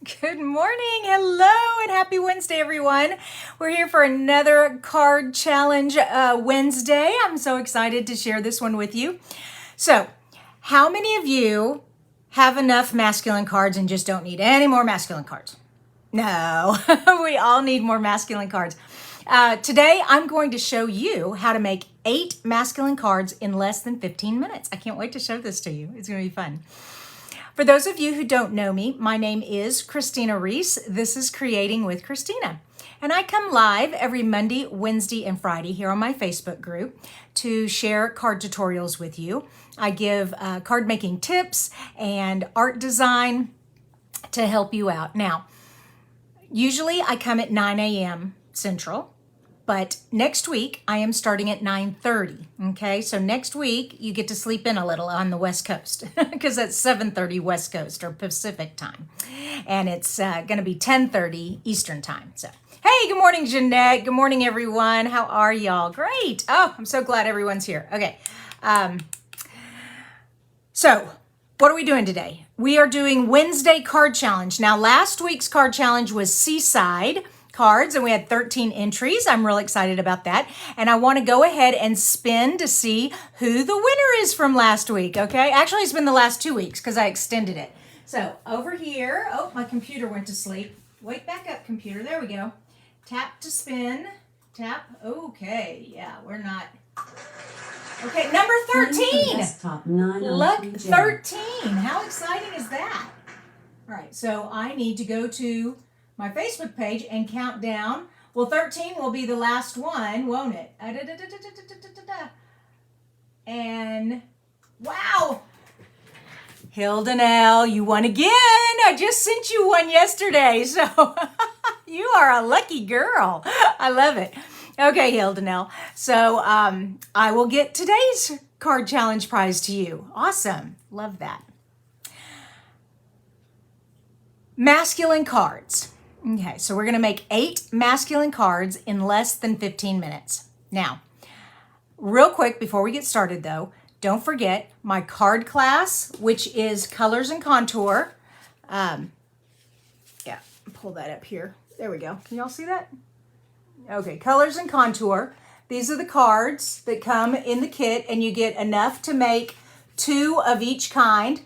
Good morning, hello, and happy Wednesday, everyone. We're here for another card challenge Wednesday. I'm so excited to share this one with you. So, how many of you have enough masculine cards and just don't need any more masculine cards? No, we all need more masculine cards. Today, I'm going to show you how to make 8 masculine cards in less than 15 minutes. I can't wait to show this to you. It's going to be fun. For those of you who don't know me, my name is Christina Reese. This is Creating with Christina. And I come live every Monday, Wednesday, and Friday here on my Facebook group to share card tutorials with you. I give card making tips and art design to help you out. Now, usually I come at 9 a.m. Central. But next week, I am starting at 9:30, okay? So next week, you get to sleep in a little on the West Coast because that's 7:30 West Coast or Pacific time. And it's going to be 10:30 Eastern time. So, hey, good morning, Jeanette. Good morning, everyone. How are y'all? Great. Oh, I'm so glad everyone's here. Okay. So, what are we doing today? We are doing Wednesday card challenge. Now, last week's card challenge was Seaside cards, and we had 13 entries. I'm real excited about that. And I want to go ahead and spin to see who the winner is from last week, okay? Actually, it's been the last 2 weeks because I extended it. So over here, oh, my computer went to sleep. Wake back up, computer. There we go. Tap to spin. Tap. Okay, yeah, we're not. Okay, number 13. Look, 13. How exciting is that? All right, so I need to go to my Facebook page and count down. Well, 13 will be the last one, won't it? And wow, Hildenelle, you won again. I just sent you one yesterday, so you are a lucky girl. I love it. Okay, Hildenelle. So I will get today's card challenge prize to you. Awesome. Love that. Masculine cards. Okay, so we're going to make 8 masculine cards in less than 15 minutes. Now, real quick before we get started though, don't forget my card class, which is colors and contour. Yeah, pull that up here. There we go. Can y'all see that? Okay, colors and contour. These are the cards that come in the kit, and you get enough to make 2 of each kind.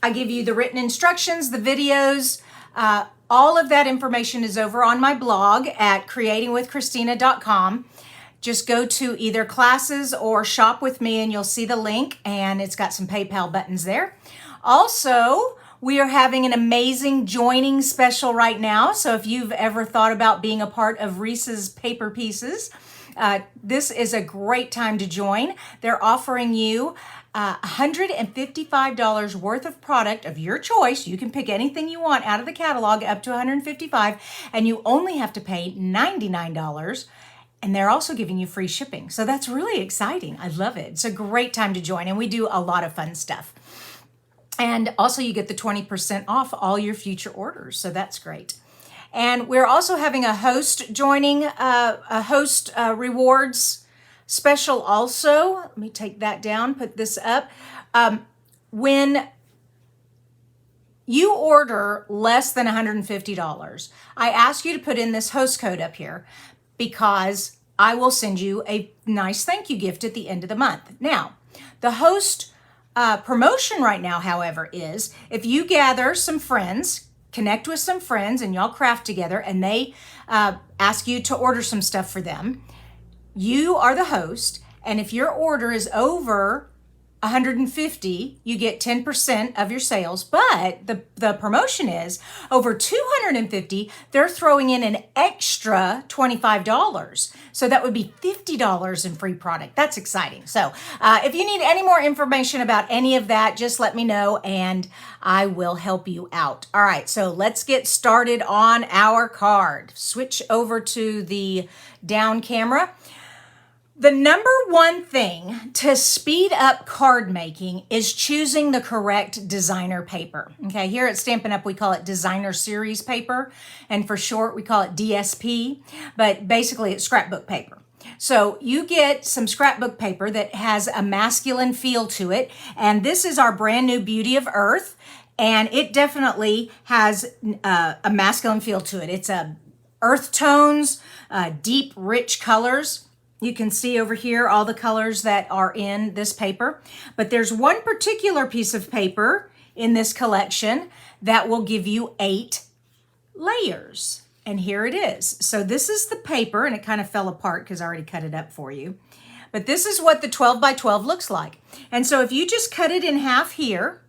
I give you the written instructions, the videos. All of that information is over on my blog at creatingwithchristina.com. Just go to either classes or shop with me and you'll see the link, and it's got some PayPal buttons there. Also, we are having an amazing joining special right now. So if you've ever thought about being a part of Reese's Paper Pieces, this is a great time to join. They're offering you $155 worth of product of your choice. You can pick anything you want out of the catalog up to $155, and you only have to pay $99. And they're also giving you free shipping. So that's really exciting. I love it. It's a great time to join, and we do a lot of fun stuff. And also you get the 20% off all your future orders. So that's great. And we're also having a host joining, a host rewards special also. Let me take that down, put this up. When you order less than $150, I ask you to put in this host code up here because I will send you a nice thank you gift at the end of the month. Now, the host promotion right now, however, is if you gather some friends, connect with some friends, and y'all craft together, and they ask you to order some stuff for them, you are the host, and if your order is over $150, you get 10% of your sales. But the promotion is over $250, they're throwing in an extra $25. So that would be $50 in free product. That's exciting. So if you need any more information about any of that, just let me know and I will help you out. All right, so let's get started on our card. Switch over to the down camera. The number one thing to speed up card making is choosing the correct designer paper. Okay, here at Stampin' Up, we call it designer series paper, and for short, we call it DSP, but basically it's scrapbook paper. So you get some scrapbook paper that has a masculine feel to it, and this is our brand new Beauty of Earth. and it definitely has a masculine feel to it. It's a earth tones, deep, rich colors. You can see over here all the colors that are in this paper. But there's one particular piece of paper in this collection that will give you 8 layers. And here it is. So this is the paper, and it kind of fell apart because I already cut it up for you. But this is what the 12 by 12 looks like. And so if you just cut it in half here,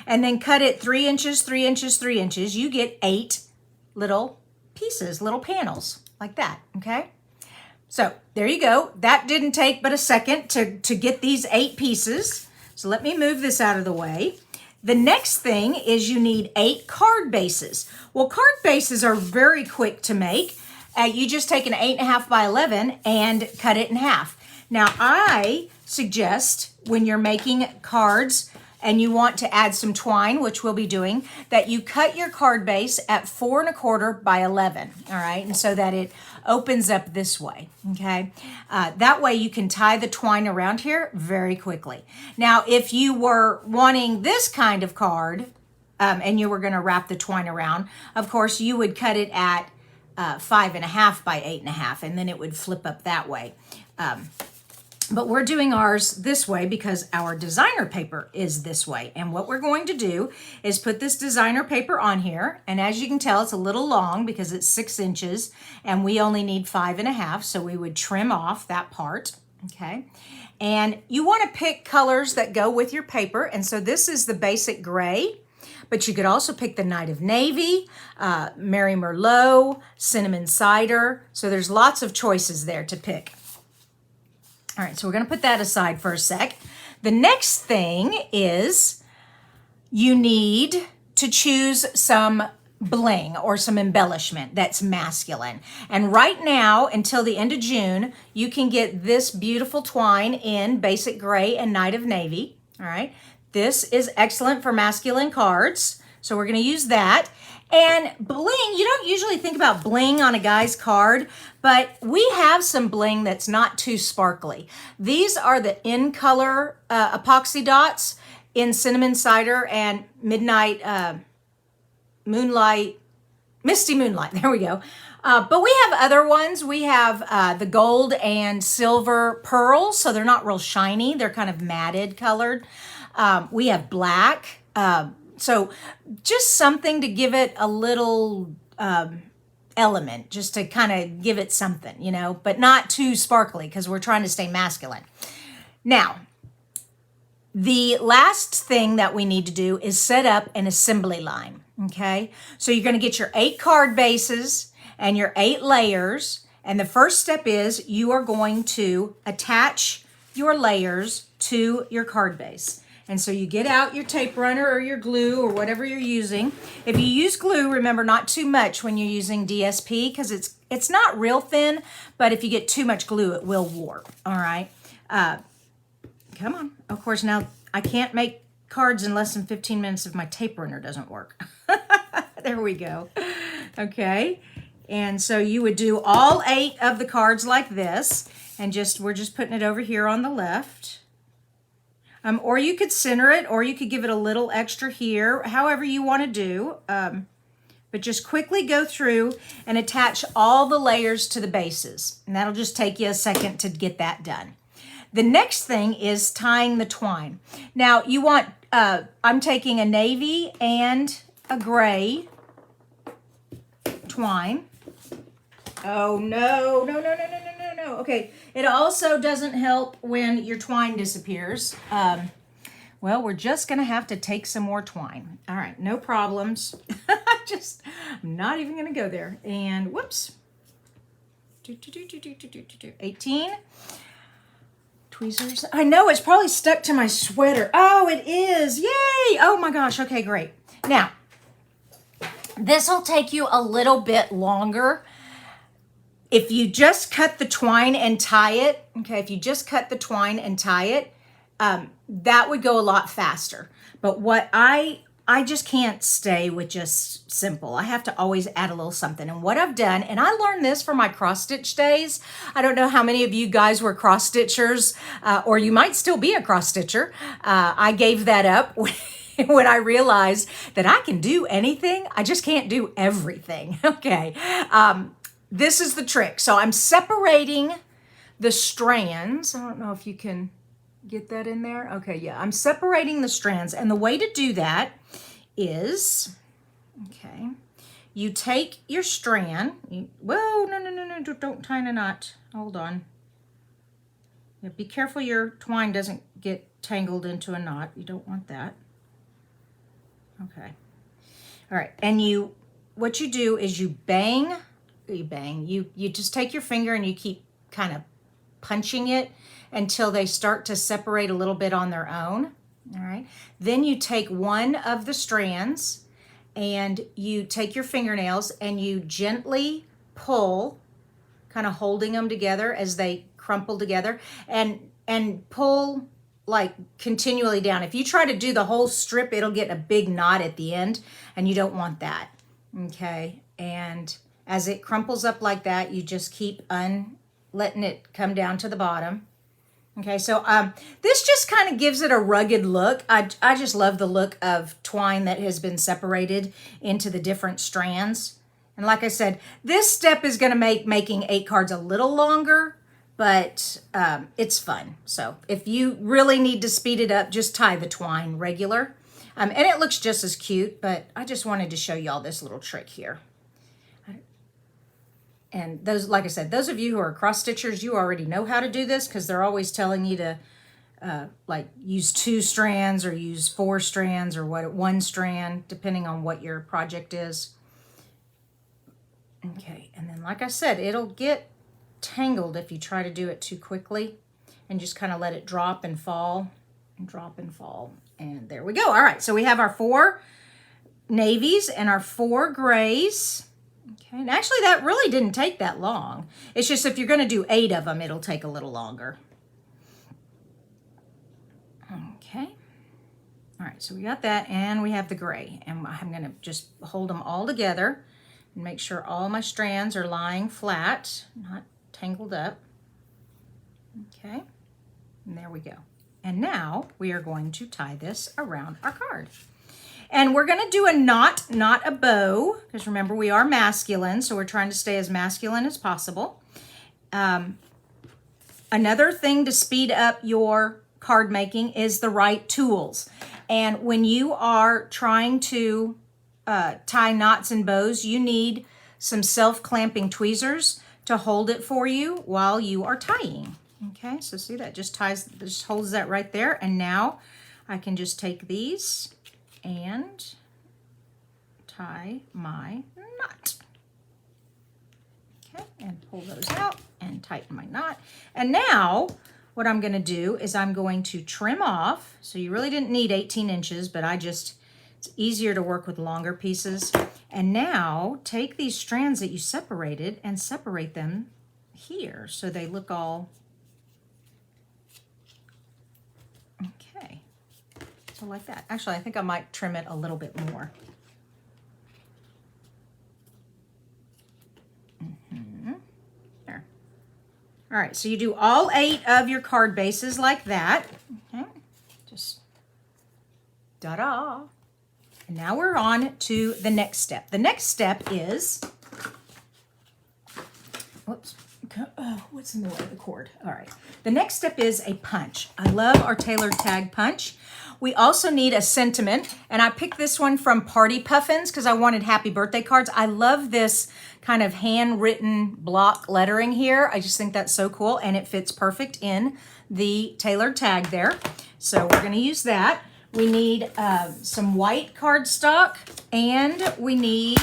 and then cut it 3 inches, 3 inches, 3 inches, you get 8 little pieces, little panels like that, okay? So there you go. That didn't take but a second to get these 8 pieces. So let me move this out of the way. The next thing is you need 8 card bases. Well, card bases are very quick to make. You just take an 8.5 by 11 and cut it in half. Now I suggest when you're making cards and you want to add some twine, which we'll be doing, that you cut your card base at 4 1/4 by 11, all right? And so that it opens up this way, okay? That way you can tie the twine around here very quickly. Now, if you were wanting this kind of card and you were gonna wrap the twine around, of course, you would cut it at 5.5 by 8.5, and then it would flip up that way. But we're doing ours this way because our designer paper is this way. And what we're going to do is put this designer paper on here. And as you can tell, it's a little long because it's 6 inches and we only need 5.5. So we would trim off that part, okay? And you want to pick colors that go with your paper. And so this is the basic gray, but you could also pick the Night of Navy, Mary Merlot, Cinnamon Cider. So there's lots of choices there to pick. All right, so we're gonna put that aside for a sec. The next thing is you need to choose some bling or some embellishment that's masculine. And right now, until the end of June, you can get this beautiful twine in basic gray and Night of Navy, all right? This is excellent for masculine cards, so we're gonna use that. And bling, you don't usually think about bling on a guy's card, but we have some bling that's not too sparkly. These are the in color epoxy dots in Cinnamon Cider and Midnight Moonlight, Misty Moonlight, there we go. But we have other ones. We have the gold and silver pearls, so they're not real shiny. They're kind of matted colored. We have black. So just something to give it a little element, just to kind of give it something, you know, but not too sparkly because we're trying to stay masculine. Now, the last thing that we need to do is set up an assembly line, okay? So you're going to get your 8 card bases and your 8 layers. And the first step is you are going to attach your layers to your card base. And so you get out your tape runner or your glue or whatever you're using. If you use glue, remember not too much when you're using DSP because it's not real thin, but if you get too much glue, it will warp, all right? Come on. Of course, now I can't make cards in less than 15 minutes if my tape runner doesn't work. There we go. Okay. And so you would do all 8 of the cards like this, and we're just putting it over here on the left. Or you could center it, or you could give it a little extra here, however you want to do. But just quickly go through and attach all the layers to the bases. And that'll just take you a second to get that done. The next thing is tying the twine. Now you want, I'm taking a navy and a gray twine. Oh, no. Okay, it also doesn't help when your twine disappears. Well, we're just gonna have to take some more twine. All right, no problems. I'm not even gonna go there. And whoops. 18. Tweezers. I know, it's probably stuck to my sweater. Oh, it is, yay! Oh my gosh, okay, great. Now, this will take you a little bit longer. If you just cut the twine and tie it, okay, if you just cut the twine and tie it, that would go a lot faster. But what I just can't stay with just simple. I have to always add a little something. And what I've done, and I learned this from my cross-stitch days. I don't know how many of you guys were cross-stitchers, or you might still be a cross-stitcher. I gave that up when I realized that I can do anything, I just can't do everything. Okay, this is the trick. So I'm separating the strands. I don't know if you can get that in there. Okay, yeah, I'm separating the strands. And the way to do that is, okay, you take your strand. Whoa, no, don't tie in a knot. Hold on. Yeah, be careful your twine doesn't get tangled into a knot. You don't want that. Okay. All right, and what you do is you just take your finger and you keep kind of punching it until they start to separate a little bit on their own. All right. Then you take one of the strands and you take your fingernails and you gently pull, kind of holding them together as they crumple together, and pull like continually down. If you try to do the whole strip, it'll get a big knot at the end, and you don't want that. Okay. And as it crumples up like that, you just keep letting it come down to the bottom. Okay, so this just kind of gives it a rugged look. I just love the look of twine that has been separated into the different strands. And like I said, this step is going to make making 8 cards a little longer, but it's fun. So if you really need to speed it up, just tie the twine regular. And it looks just as cute, but I just wanted to show y'all this little trick here. And those, like I said, those of you who are cross stitchers, you already know how to do this because they're always telling you to like use 2 strands or use 4 strands or one strand, depending on what your project is. Okay, and then like I said, it'll get tangled if you try to do it too quickly, and just kind of let it drop and fall and drop and fall. And there we go. All right, so we have our 4 navies and our 4 grays. Okay, and actually that really didn't take that long. It's just if you're going to do 8 of them, it'll take a little longer. Okay. All right, so we got that, and we have the gray. And I'm going to just hold them all together and make sure all my strands are lying flat, not tangled up. Okay, and there we go. And now we are going to tie this around our card. And we're going to do a knot, not a bow, because remember, we are masculine, so we're trying to stay as masculine as possible. Another thing to speed up your card making is the right tools. And when you are trying to tie knots and bows, you need some self-clamping tweezers to hold it for you while you are tying. Okay, so see, that just holds that right there. And now I can just take these and tie my knot. Okay, and pull those out and tighten my knot. And now what I'm going to do is I'm going to trim off. So you really didn't need 18 inches, but it's easier to work with longer pieces. And now take these strands that you separated and separate them here so they look all okay. So like that. Actually, I think I might trim it a little bit more. There. All right, so you do all 8 of your card bases like that. Okay, just da-da. And now we're on to the next step. The next step is, whoops, what's in the way of the cord? All right. The next step is a punch. I love our tailored tag punch. We also need a sentiment, and I picked this one from Party Puffins because I wanted happy birthday cards. I love this kind of handwritten block lettering here. I just think that's so cool, and it fits perfect in the tailored tag there. So we're going to use that. We need some white cardstock, and we need,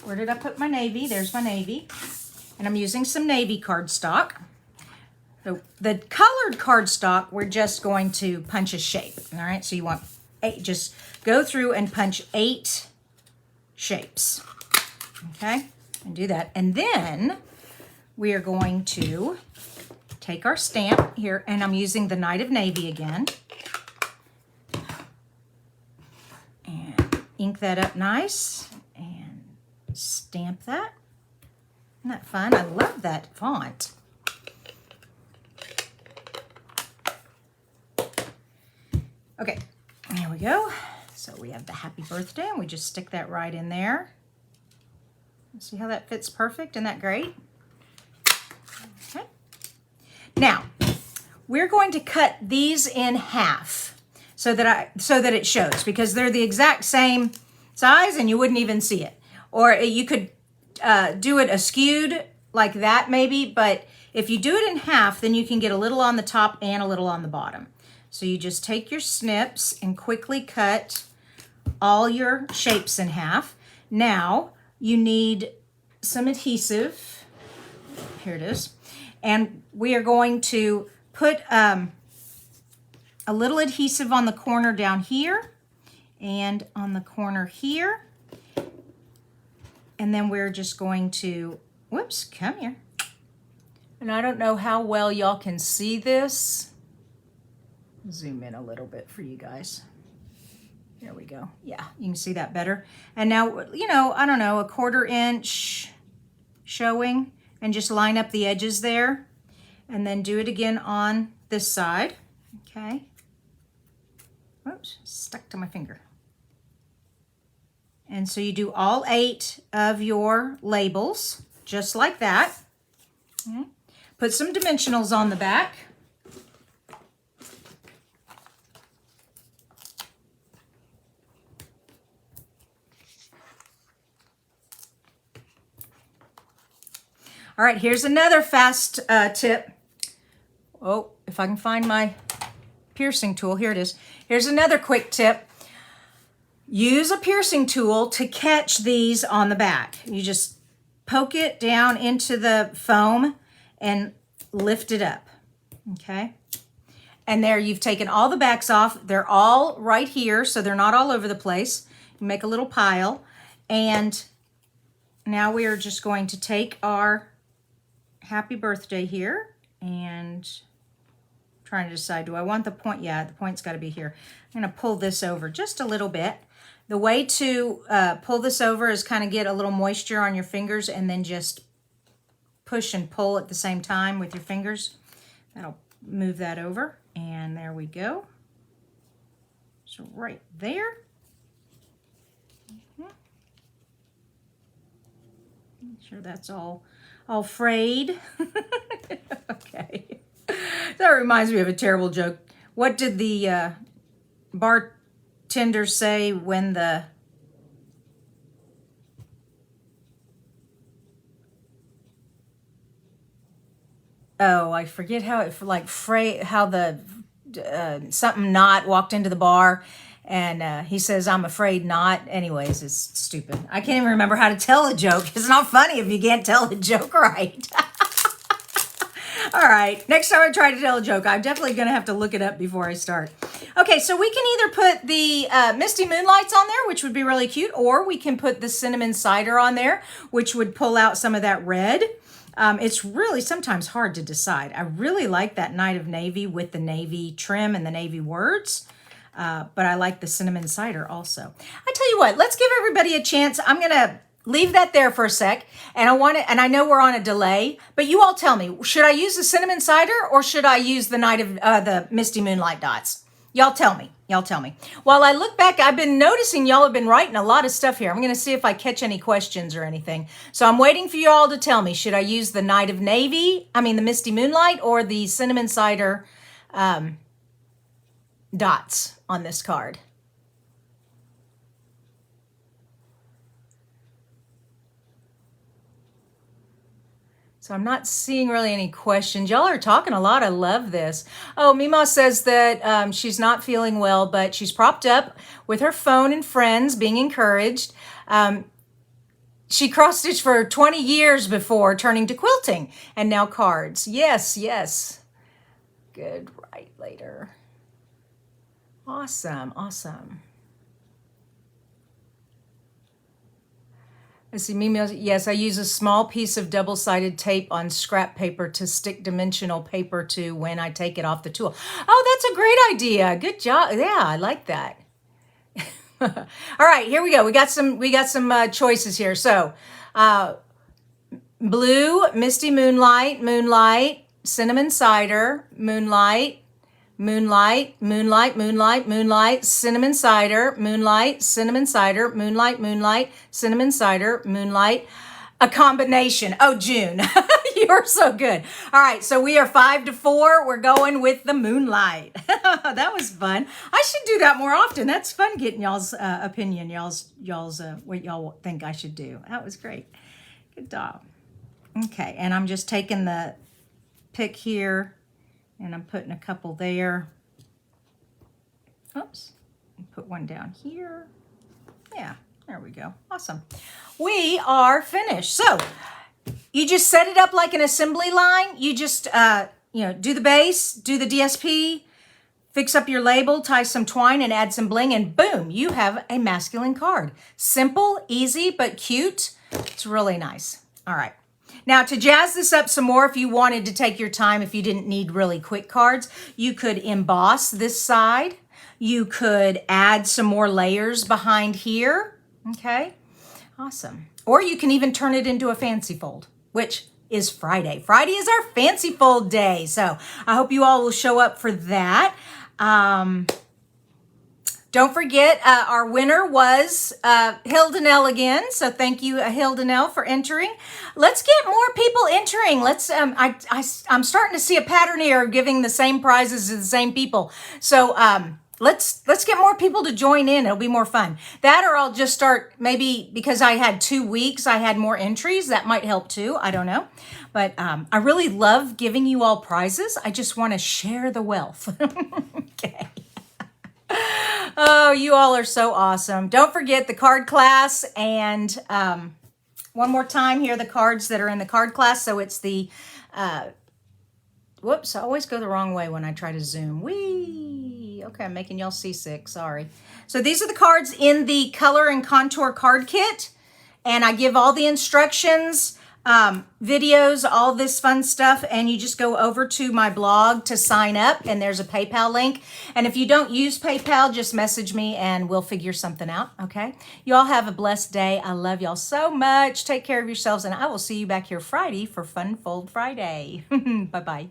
where did I put my navy? There's my navy. And I'm using some navy cardstock. So the colored cardstock, we're just going to punch a shape. All right, so you want 8, just go through and punch 8 shapes. Okay, and do that. And then we are going to take our stamp here, and I'm using the Night of Navy again. And ink that up nice and stamp that. Isn't that fun? I love that font. Okay, there we go. So we have the happy birthday, and we just stick that right in there. See how that fits perfect? Isn't that great? Okay. Now, we're going to cut these in half so that it shows, because they're the exact same size and you wouldn't even see it. Or you could do it askewed like that maybe, but if you do it in half, then you can get a little on the top and a little on the bottom. So you just take your snips and quickly cut all your shapes in half. Now you need some adhesive. Here it is. And we are going to put a little adhesive on the corner down here and on the corner here. And then we're just going to, whoops, come here. And I don't know how well y'all can see this. Zoom in a little bit for you guys. There we go. Yeah, you can see that better. And now, you know, I don't know, a 1/4 inch showing, and just line up the edges there. And then do it again on this side. Okay. Oops, stuck to my finger. And so you do all 8 of your labels, just like that. Okay. Put some dimensionals on the back. All right, here's another fast tip. Oh, if I can find my piercing tool, here it is. Here's another quick tip. Use a piercing tool to catch these on the back. You just poke it down into the foam and lift it up, okay? And there you've taken all the backs off. They're all right here, so they're not all over the place. You make a little pile, and now we are just going to take our happy birthday here, and trying to decide, do I want the point? Yeah, the point's got to be here. I'm going to pull this over just a little bit. The way to pull this over is kind of get a little moisture on your fingers and then just push and pull at the same time with your fingers. That'll move that over, and there we go. So right there. Make sure that's all frayed. Okay. That reminds me of a terrible joke. What did the bartender say when the I forget how it how the something not walked into the bar, and he says, "I'm afraid not." Anyways, it's stupid. I can't even remember how to tell a joke. It's not funny if you can't tell a joke right. All right, next time I try to tell a joke, I'm definitely going to have to look it up before I start. Okay, so we can either put the Misty Moonlights on there, which would be really cute, or we can put the cinnamon cider on there, which would pull out some of that red. It's really sometimes hard to decide. I really like that Night of Navy with the navy trim and the navy words, but I like the cinnamon cider also. I tell you what, let's give everybody a chance. I'm going to leave that there for a sec, and I know we're on a delay, but you all tell me, should I use the cinnamon cider or should I use the the Misty Moonlight dots? Y'all tell me. Y'all tell me. While I look back, I've been noticing y'all have been writing a lot of stuff here. I'm going to see if I catch any questions or anything. So I'm waiting for you all to tell me, should I use the the Misty Moonlight or the cinnamon cider dots on this card? So I'm not seeing really any questions. Y'all are talking a lot. I love this. Oh, Mima says that she's not feeling well, but she's propped up with her phone and friends, being encouraged. She cross-stitched for 20 years before turning to quilting, and now cards. Yes, yes. Good, right, later. Awesome, awesome. Let's see, Mimi, yes, I use a small piece of double-sided tape on scrap paper to stick dimensional paper to when I take it off the tool. Oh, that's a great idea. Good job. Yeah, I like that. All right, here we go. We got some choices here. So, blue, Misty Moonlight, Moonlight, Cinnamon Cider, Moonlight, moonlight, moonlight, moonlight, moonlight, cinnamon cider, moonlight, cinnamon cider, moonlight, moonlight, cinnamon cider, moonlight, a combination. Oh, June, you're so good. All right, so we are 5-4. We're going with the moonlight. That was fun. I should do that more often. That's fun getting y'all's opinion, y'all's what y'all think I should do. That was great. Good job. Okay, and I'm just taking the pick here and I'm putting a couple there. Oops, put one down here. Yeah, there we go. Awesome. We are finished. So you just set it up like an assembly line. You just, do the base, do the DSP, fix up your label, tie some twine and add some bling, and boom, you have a masculine card. Simple, easy, but cute. It's really nice. All right. Now, to jazz this up some more, if you wanted to take your time, if you didn't need really quick cards, you could emboss this side. You could add some more layers behind here. Okay, awesome. Or you can even turn it into a fancy fold, which is Friday. Friday is our fancy fold day. So I hope you all will show up for that. Don't forget, our winner was Hildenell again. So thank you, Hildenell, for entering. Let's get more people entering. Let's. I'm starting to see a pattern here of giving the same prizes to the same people. So let's get more people to join in. It'll be more fun. That, or I'll just start, maybe because I had 2 weeks, I had more entries. That might help too. I don't know. But I really love giving you all prizes. I just want to share the wealth. Okay. Oh, you all are so awesome. Don't forget the card class, and one more time here, the cards that are in the card class. So it's the, whoops, I always go the wrong way when I try to zoom. Whee! Okay, I'm making y'all seasick, sorry. So these are the cards in the color and contour card kit, and I give all the instructions, videos, all this fun stuff, and you just go over to my blog to sign up, and there's a PayPal link. And if you don't use PayPal, just message me and we'll figure something out, okay? You all have a blessed day. I love y'all so much. Take care of yourselves, and I will see you back here Friday for Fun Fold Friday. Bye-bye.